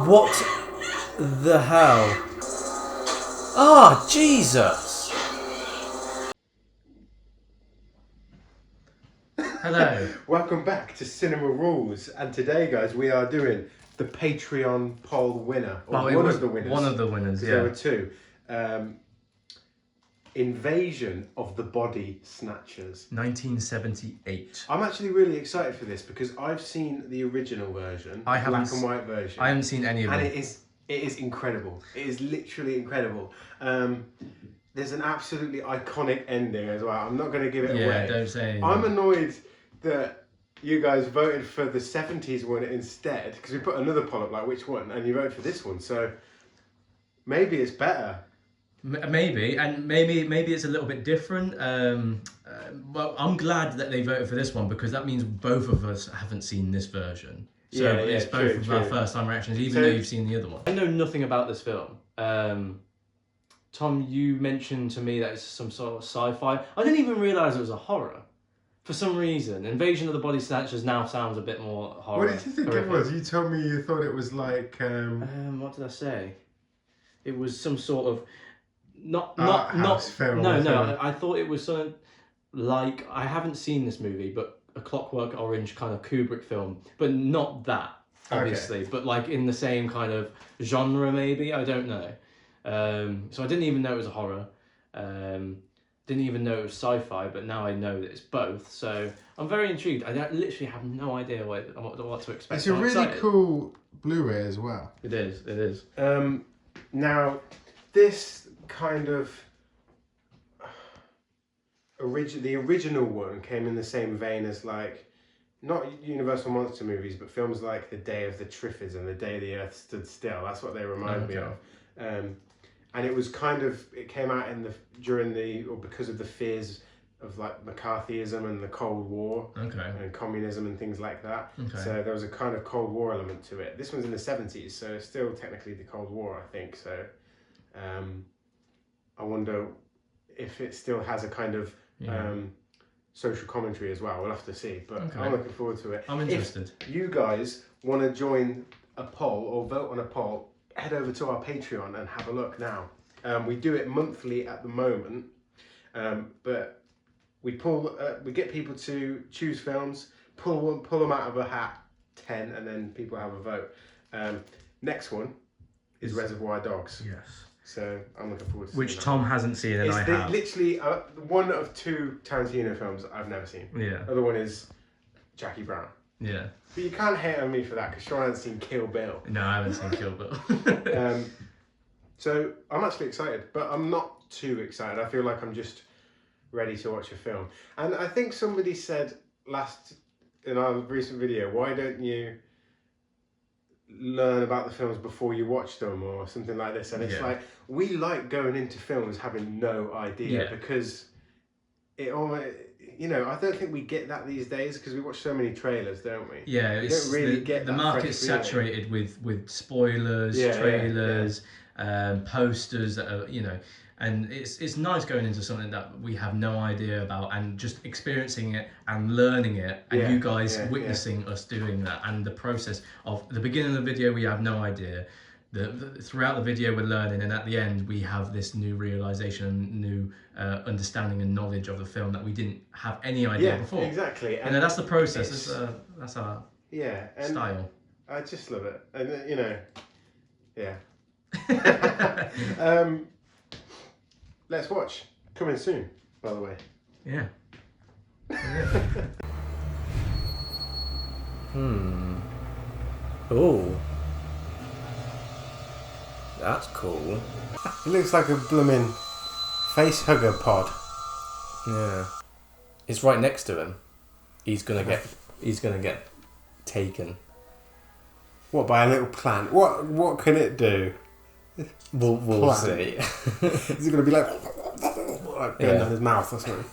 What the hell? Ah, Jesus! Hello. Welcome back to Cinema Rules, and today, guys, we are doing the Patreon poll winner, or one of the winners. One of the winners, yeah. There were two. Invasion of the Body Snatchers. 1978. I'm actually really excited for this because I've seen the original version, black and white version. I haven't seen any of them. And it is incredible. It is literally incredible. There's an absolutely iconic ending as well. I'm not going to give it away. Yeah, don't say anything. I'm annoyed that you guys voted for the 70s one instead, because we put another poll up, like which one, and you voted for this one. So maybe it's better. Maybe it's a little bit different. Well, I'm glad that they voted for this one because that means both of us haven't seen this version. So it's both of our first time reactions, even though you've seen the other one. I know nothing about this film. Tom, you mentioned to me that it's some sort of sci-fi. I didn't even realise it was a horror. For some reason, Invasion of the Body Snatchers now sounds a bit more horror. What did you think it was? You told me you thought it was like... what did I say? It was some sort of... Not film. No. I thought it was something like... I haven't seen this movie, but a Clockwork Orange kind of Kubrick film. But not that, obviously. Okay. But like in the same kind of genre, maybe? I don't know. So I didn't even know it was a horror. Didn't even know it was sci-fi, but now I know that it's both. So I'm very intrigued. I literally have no idea what to expect. It's a really cool Blu-ray as well. It is. Now, this kind of the original one came in the same vein as like not Universal monster movies, but films like The Day of the Triffids and The Day the Earth Stood Still. That's what they remind me of. And it was kind of, it came out because of the fears of like McCarthyism and the Cold War and communism and things like that. So there was a kind of Cold War element to it. This one's in the 70s, so it's still technically the Cold War, I think. So I wonder if it still has a kind of social commentary as well. We'll have to see, but I'm looking forward to it. I'm interested. If you guys want to join a poll or vote on a poll, head over to our Patreon and have a look now. We do it monthly at the moment, but we get people to choose films, pull them out of a hat, 10, and then people have a vote. Next one is Reservoir Dogs. Yes. So I'm looking forward to which Tom hasn't seen and I have. It's literally one of two Tarantino films I've never seen. Yeah. The other one is Jackie Brown. Yeah. But you can't hate on me for that because Sean hasn't seen Kill Bill. No, I haven't seen Kill Bill. So I'm actually excited, but I'm not too excited. I feel like I'm just ready to watch a film. And I think somebody said in our recent video, why don't you learn about the films before you watch them or something like this? And it's like, we like going into films having no idea because it almost... I don't think we get that these days because we watch so many trailers, don't we? Yeah, we don't really get the that market's saturated with spoilers, trailers, posters that are, and it's nice going into something that we have no idea about and just experiencing it and learning it, and you guys witnessing us doing that, and the process of the beginning of the video we have no idea. Throughout the video we're learning, and at the end we have this new realization, new understanding and knowledge of the film that we didn't have any idea before. Exactly. And that's the process. That's our style. I just love it, and let's watch. Coming soon, by the way. Yeah. Oh. That's cool. It looks like a blooming face hugger pod. Yeah. It's right next to him. He's gonna get taken. What, by a little plant? What can it do? We'll see. Is it gonna be like going down his mouth or something?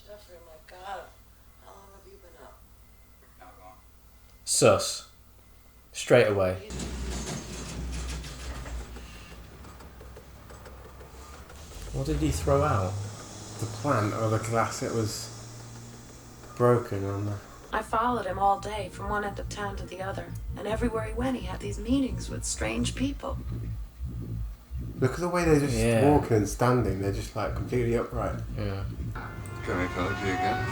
Jeffrey, my God, how long have you been up? Sus. Straight away. What did he throw out? The plant or the glass. It was broken on the... I followed him all day from one end of town to the other, and everywhere he went he had these meetings with strange people. Look at the way they're just walking and standing. They're just like completely upright. Yeah. Can I talk to you again?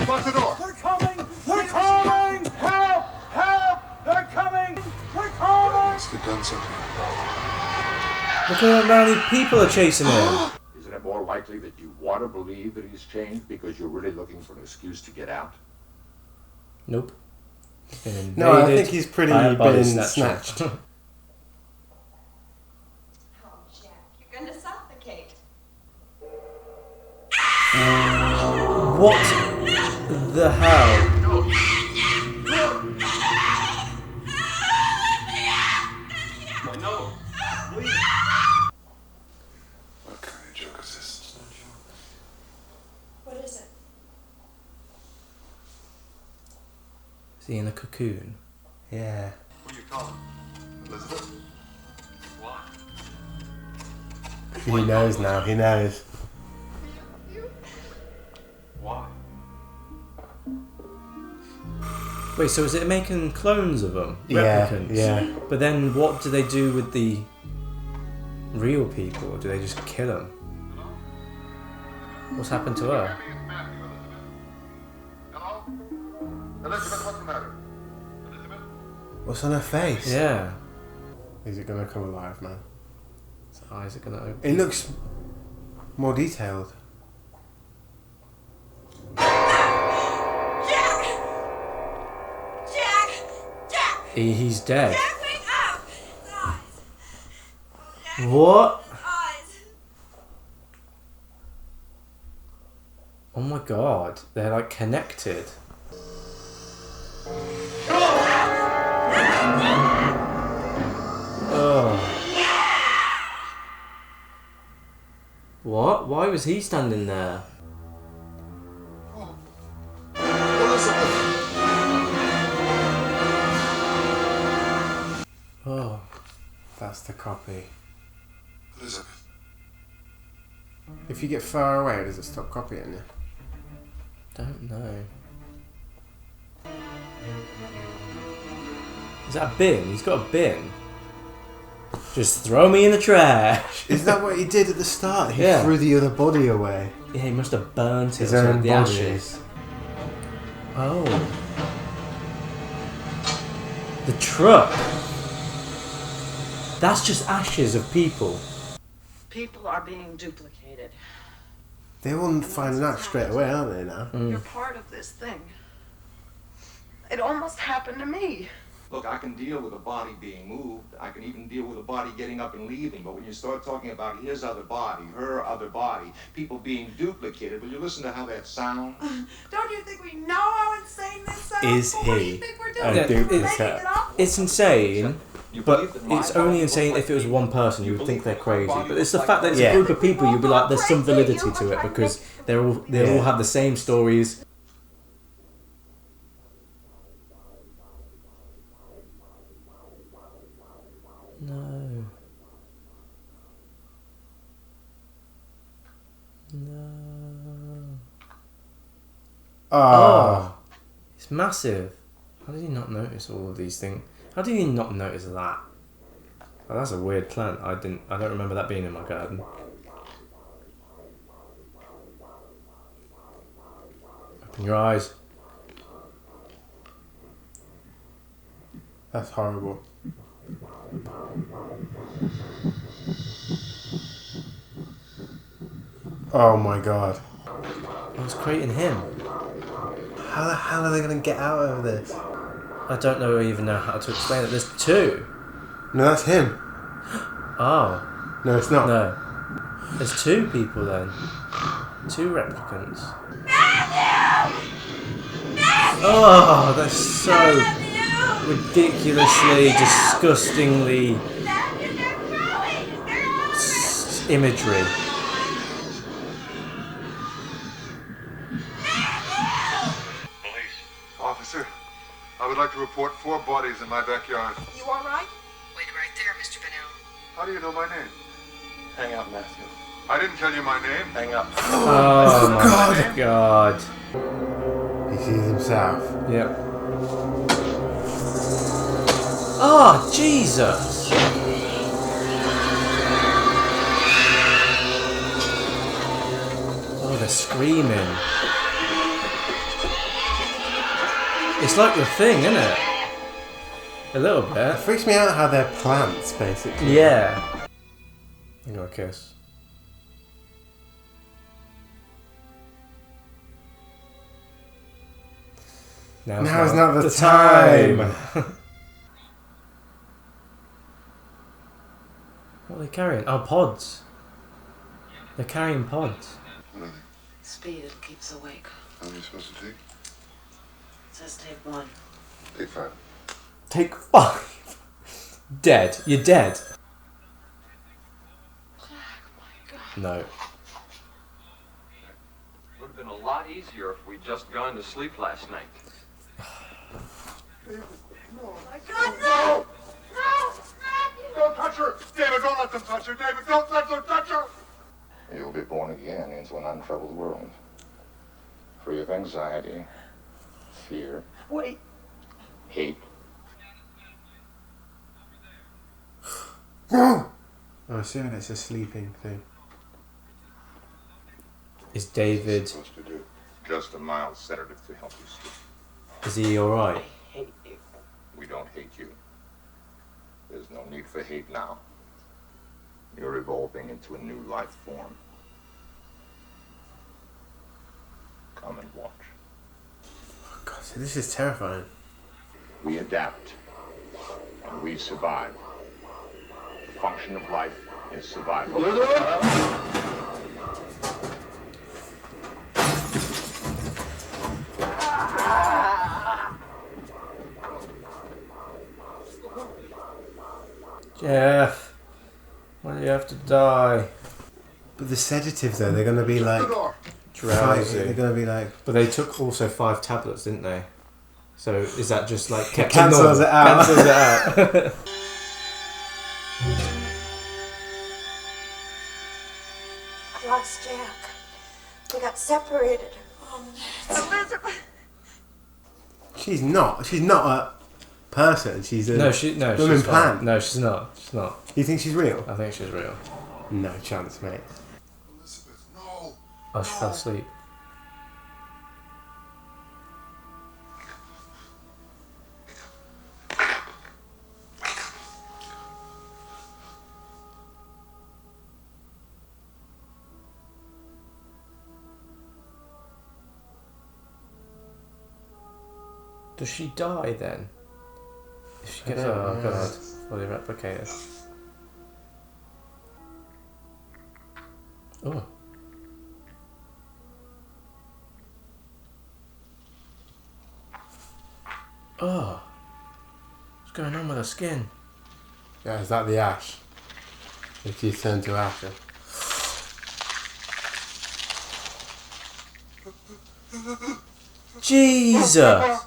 Lock the door! They're coming! They're coming! Help! Help! They're coming! They're coming! Must have done something. Look at how many people are chasing him. Isn't it more likely that you want to believe that he's changed because you're really looking for an excuse to get out? Nope. No, I think he's pretty been snatched. Oh, Jack, you're gonna suffocate. What the hell? No. Please. What kind of joke is this? What is it? Is he in a cocoon? Yeah. What are you calling? Elizabeth? Why? He knows now. He knows. Why? Wait, so is it making clones of them? Yeah, Replicants? yeah. But then what do they do with the real people? Do they just kill them? What's happened to her? Hello? Elizabeth, what's the matter? Elizabeth? What's on her face? Yeah. Is it gonna come alive, man? His eyes are gonna open. It looks more detailed. He's dead. Jack, wake up! His eyes. Jack, What? his eyes. Oh my god. They're like connected. Oh. What? Why was he standing there? Oh. That's the copy. Elizabeth. If you get far away, does it stop copying you? Don't know. Is that a bin? He's got a bin. Just throw me in the trash. Is that what he did at the start? He Yeah. threw the other body away. Yeah, he must have burnt His it own with the body. ashes. Oh. The truck. That's just ashes of people. People are being duplicated. They all find that straight away, aren't they now? You're part of this thing. It almost happened to me. Look, I can deal with a body being moved. I can even deal with a body getting up and leaving. But when you start talking about his other body, her other body, people being duplicated, will you listen to how that sounds? Don't you think we know how insane this sounds? Is What do you he think we're a doing? Yeah, We're duplicate? making it up? It's insane, You but believe that my it's body only looks insane like if it was me? one person. You would think they're crazy. But it's the looks fact that it's Yeah. a group of people. You'd be like, there's some Crazy, validity you to were it trying to because make- they all Yeah. have the same stories. No. No. Oh. It's massive. How did he not notice all of these things? How did he not notice that? Oh, that's a weird plant. I don't remember that being in my garden. Open your eyes. That's horrible. Oh my god. I was creating him. How the hell are they going to get out of this? I don't even know how to explain it. There's two. No, that's him. Oh. No, it's not. No. There's two people then. Two replicants. Oh, that's so ridiculously, disgustingly imagery. Police. Officer, I would like to report 4 bodies in my backyard. You all right? Wait right there, Mr. Bennell. How do you know my name? Hang out, Matthew. I didn't tell you my name. Hang up. Oh my god. He sees himself. Yep. Oh, Jesus! Oh, they're screaming. It's like the Thing, isn't it? A little bit. It freaks me out how they're plants, basically. Yeah. I got a kiss. Now's not the time. What are they carrying? Oh, pods. They're carrying pods. What are they? Speed, it keeps awake. How many are you supposed to take? It says take one. Take 5. Take 5. Dead. You're dead. No. Would have been a lot easier if we'd just gone to sleep last night. God, no! No! Don't touch her! David, don't let them touch her! David, don't let them touch her! You'll be born again into an untroubled world. Free of anxiety, fear, hate. I'm assuming it's a sleeping thing. Is David... Supposed to do just a mild sedative to help you sleep. Is he alright? We don't hate you. There's no need for hate now. You're evolving into a new life form. Come and watch. Oh, God, so this is terrifying. We adapt, and we survive. The function of life is survival. Jeff, why do you have to die? But the sedative, though, they're going to be like... Drowsy. They're going to be like... But they took also 5 tablets, didn't they? So is that just like... Cancels it out. Cancels it out. I lost Jack. We got separated. Elizabeth! She's not a person. She's a no, blooming she's fine. plant. No, she's not. She's not. You think she's real? I think she's real. No chance, mate. Elizabeth, no! Oh, she fell asleep. Does she die then? If she gets... Oh, God. Fully replicated. Oh. Oh. What's going on with her skin? Yeah, is that the ash? If she turned to ash. Jesus!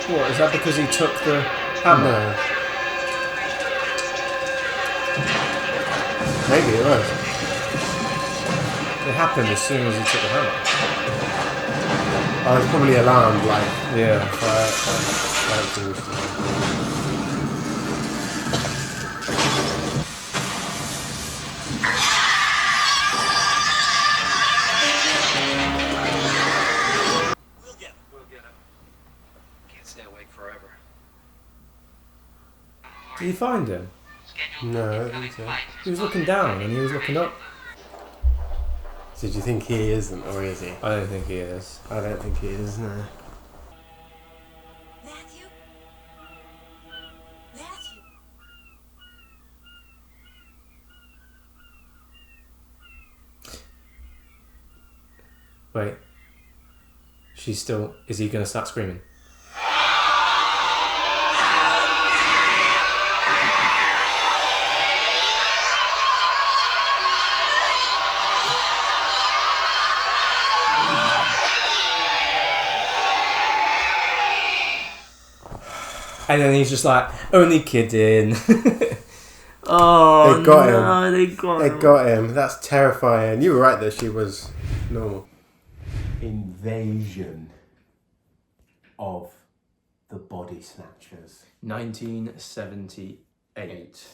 What, is that because he took the hammer? No. Maybe it was. It happened as soon as he took the hammer. I was probably alarmed, like... Yeah. Fire extinguisher. We'll get him. Can't stay awake forever. Did you find him? No, I don't think so. He was looking down and he was looking up. So do you think he isn't, or is he? I don't think he is. I don't think he is, no. Matthew? Matthew? Wait. She's still... Is he going to start screaming? And then he's just like, only kidding. Oh, They got no, him. they They got him. That's terrifying. You were right that she was normal. Invasion of the Body Snatchers. 1978.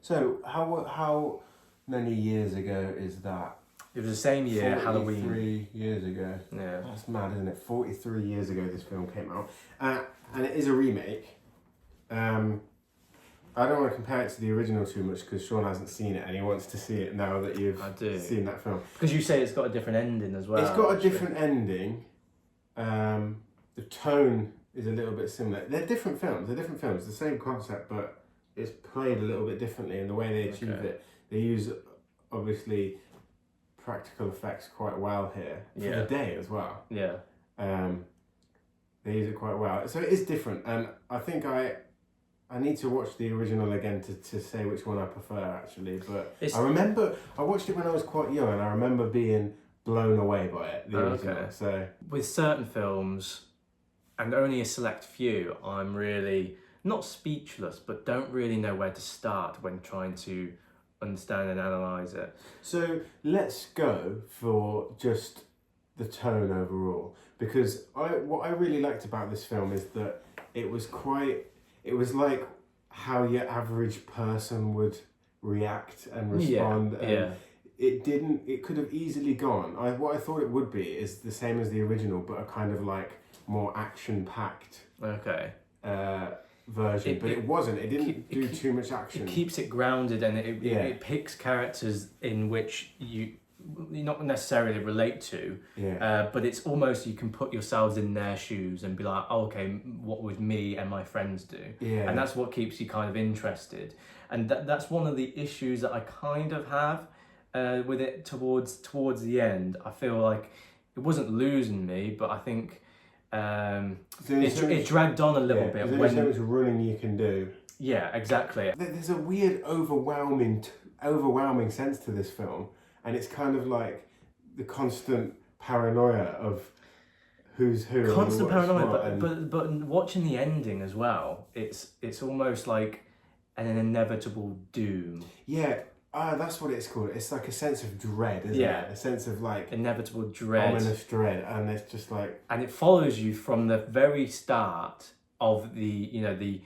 So how many years ago is that? It was the same year, Halloween. 43 years ago. Yeah. That's mad, isn't it? 43 years ago this film came out. And it is a remake. I don't want to compare it to the original too much because Sean hasn't seen it and he wants to see it now that you've seen that film. Because you say it's got a different ending as well. It's got a different ending. The tone is a little bit similar. They're different films. The same concept, but it's played a little bit differently in the way they achieve it. They use, obviously, practical effects quite well here for the day as well. Yeah. They use it quite well. So it is different, and I think I need to watch the original again to say which one I prefer, actually. But I remember I watched it when I was quite young, and I remember being blown away by it. The original. Okay. So with certain films, and only a select few, I'm really not speechless, but don't really know where to start when trying to understand and analyze it. So let's go for just the tone overall, because what I really liked about this film is that it was like how your average person would react and respond. It could have easily gone. What I thought it would be is the same as the original, but a kind of like more action-packed version. But it wasn't. It didn't do too much action. It keeps it grounded, and it picks characters in which you not necessarily relate to, but it's almost you can put yourselves in their shoes and be like, oh, okay, what would me and my friends do? And that's what keeps you kind of interested. And that's one of the issues that I kind of have with it towards the end. I feel like it wasn't losing me, but I think it dragged on a little bit. There's only so much running you can do. Yeah, exactly. There's a weird overwhelming sense to this film. And it's kind of like the constant paranoia of who's who. Constant paranoia, but watching the ending as well, it's almost like an inevitable doom. Yeah, that's what it's called. It's like a sense of dread, isn't it? A sense of like inevitable dread, ominous dread, and it's just like. And it follows you from the very start of the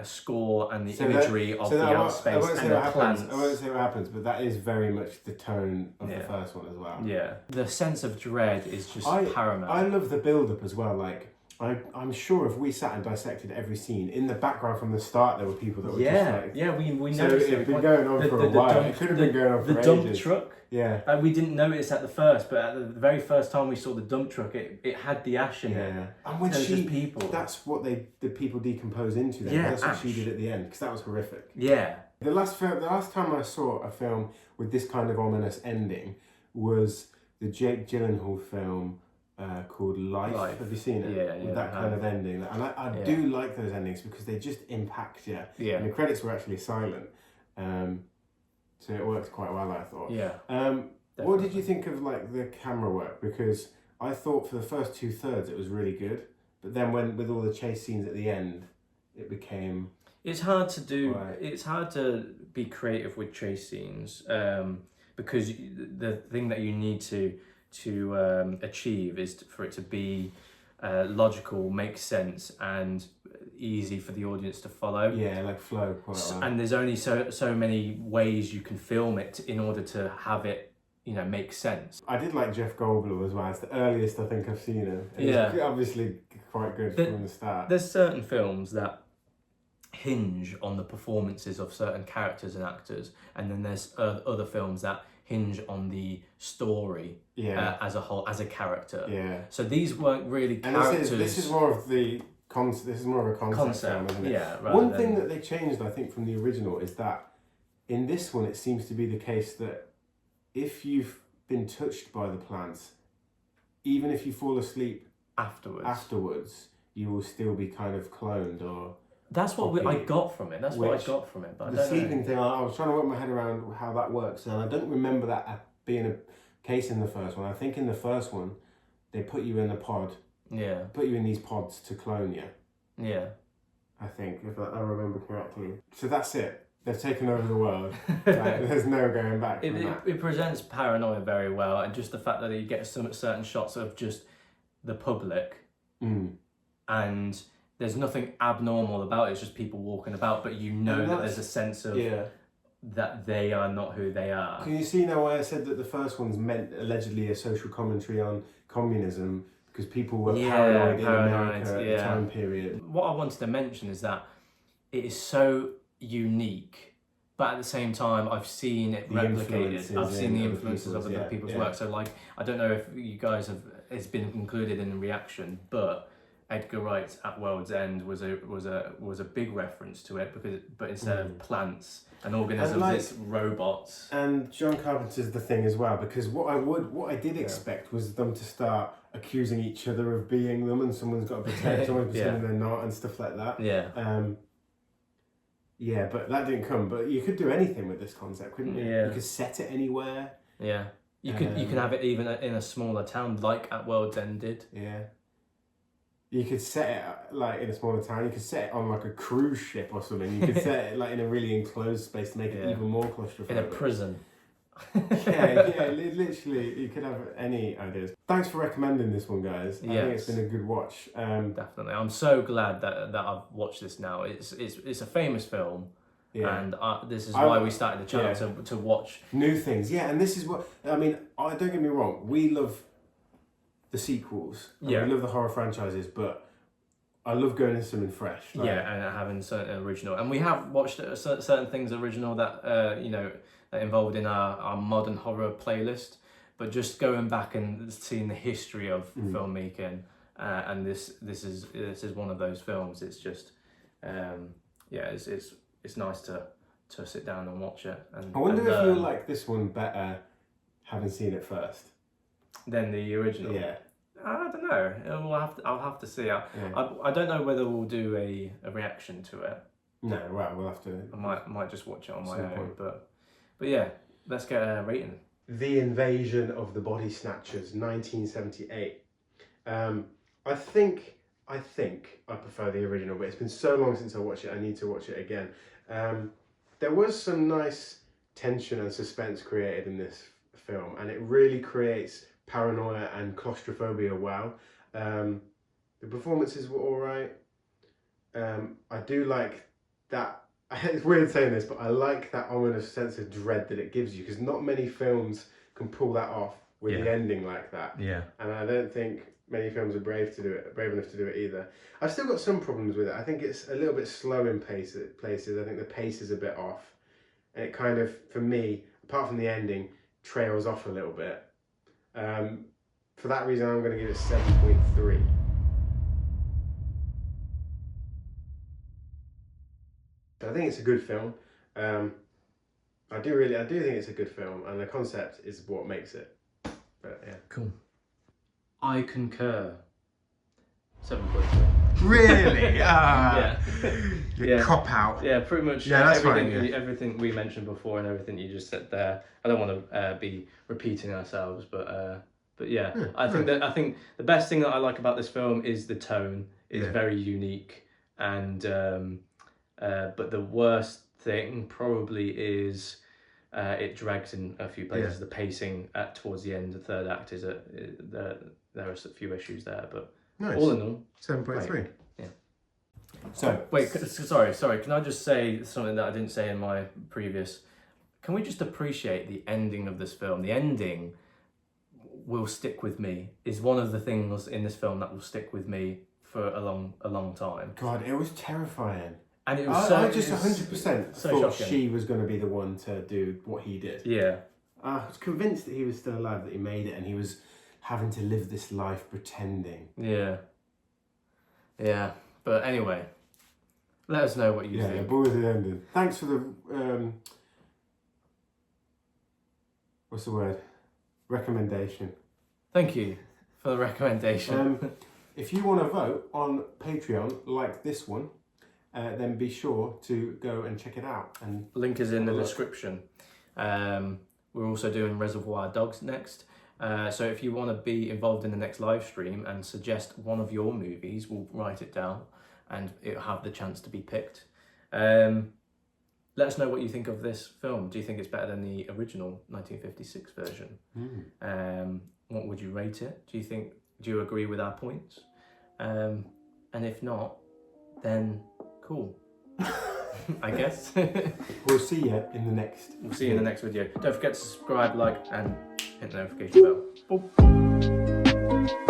score and the imagery of the outer space and the plants. I won't say what happens, but that is very much the tone of the first one as well. Yeah, the sense of dread is just paramount. I love the build-up as well. Like, I'm sure if we sat and dissected every scene, in the background from the start there were people that were just like... we so noticed it had been going on for a while. It could have been going on for ages. The dump truck. Yeah. We didn't notice at the first, but at the very first time we saw the dump truck, it had the ash in it. And when people. That's what the people decompose into then. That's what she did at the end, because that was horrific. Yeah. The last time I saw a film with this kind of ominous ending was the Jake Gyllenhaal film called Life. Have you seen it? Yeah, with that kind of ending. And I do like those endings because they just impact you. Yeah. And the credits were actually silent. So it worked quite well, I thought. Yeah. What did you think of like the camera work? Because I thought for the first 2/3 it was really good, but then with all the chase scenes at the end, it became. It's hard to do. Right. It's hard to be creative with chase scenes because the thing that you need to achieve is for it to be logical, make sense, and easy for the audience to follow. Yeah, like flow quite well. And there's only so many ways you can film it in order to have it, make sense. I did like Jeff Goldblum as well. It's the earliest I think I've seen him. He's obviously quite good from the start. There's certain films that hinge on the performances of certain characters and actors, and then there's other films that hinge on the story as a whole, as a character. Yeah. So these weren't really characters. And this is more of a concept film, isn't it? Yeah. One thing that they changed, I think, from the original is that in this one it seems to be the case that if you've been touched by the plants, even if you fall asleep afterwards, you will still be kind of cloned or. That's what I got from it. But the sleeping thing, I was trying to work my head around how that works, and I don't remember that being a case in the first one. I think in the first one, they put you in a pod. Yeah. Put you in these pods to clone you. Yeah. I think, if I remember correctly. So that's it. They've taken over the world. Like, there's no going back from that. It presents paranoia very well, and just the fact that you get some certain shots of just the public, and there's nothing abnormal about it. It's just people walking about, but you know that there's a sense of that they are not who they are. Can you see now why I said that the first one's meant allegedly a social commentary on communism because people were paranoid in America at the time period? What I wanted to mention is that it is so unique, but at the same time I've seen it replicated. I've seen the influences of other people's work. So like, I don't know if you guys have, it's been included in the reaction, but Edgar Wright's At World's End was a big reference to it, but instead of plants and organisms, it's robots. And John Carpenter's The Thing as well, because what I did expect was them to start accusing each other of being them, and someone's got to pretend, someone's pretending they're not, and stuff like that. Yeah, but that didn't come. But you could do anything with this concept, couldn't you? You could set it anywhere. Yeah, you can have it even in a smaller town, like At World's End did. Yeah. You could set it like in a smaller town. You could set it on like a cruise ship or something. You could set it like in a really enclosed space to make it even more claustrophobic. In a prison. Literally, you could have any ideas. Thanks for recommending this one, guys. I think it's been a good watch. Definitely, I'm so glad that I've watched this now. It's a famous film, and this is why we started the channel to watch new things. Yeah, and this is what I mean. Don't get me wrong. We love the sequels. We love the horror franchises, but I love going into something fresh. Like, and having certain original. And we have watched certain things original that that involved in our modern horror playlist. But just going back and seeing the history of filmmaking, and this is one of those films. It's just it's nice to sit down and watch it. And I wonder if you'll like this one better having seen it first than the original. Yeah. I don't know. I'll have to see. I don't know whether we'll do a reaction to it. No, well, we'll have to. I might just watch it on my own. But yeah, let's get a rating. The Invasion of the Body Snatchers, 1978. I think I prefer the original, but it's been so long since I watched it. I need to watch it again. There was some nice tension and suspense created in this film, and it really creates paranoia and claustrophobia well. The performances were all right. I do like that. It's weird saying this, but I like that ominous sense of dread that it gives you, because not many films can pull that off with the ending like that. Yeah. And I don't think many films are brave enough to do it either. I've still got some problems with it. I think it's a little bit slow in pace at places. I think the pace is a bit off, and it kind of, for me, apart from the ending, trails off a little bit. For that reason, I'm going to give it 7.3. I think it's a good film. I do think it's a good film, and the concept is what makes it. But yeah. Cool. I concur. 7.3. Really? Cop out. Yeah, pretty much. Yeah, that's everything we mentioned before and everything you just said there. I don't want to be repeating ourselves, but yeah, I think the best thing that I like about this film is the tone is very unique, and but the worst thing probably is it drags in a few places. The pacing towards the end, the third act is there are a few issues there, but all in all, 7.3. Yeah. So wait, sorry. Can I just say something that I didn't say in my previous? Can we just appreciate the ending of this film? The ending will stick with me. Is one of the things in this film that will stick with me for a long time. God, it was terrifying. And it was I just 100% so thought shocking. she was going to be the one to do what he did. Yeah. I was convinced that he was still alive, that he made it, and he was having to live this life pretending. Yeah. Yeah. But anyway, let us know what you think. Yeah, but with the ending. Thanks for the what's the word? Recommendation. Thank you for the recommendation. If you want to vote on Patreon like this one, then be sure to go and check it out. And link is in the description. We're also doing Reservoir Dogs next. So if you want to be involved in the next live stream and suggest one of your movies, we'll write it down. and it'll have the chance to be picked. Let us know what you think of this film. Do you think it's better than the original 1956 version? What would you rate it? Do you agree with our points? And if not, then cool. I guess. We'll see you in the next. We'll see you in the next video. Don't forget to subscribe, like, and hit the notification bell. Boop.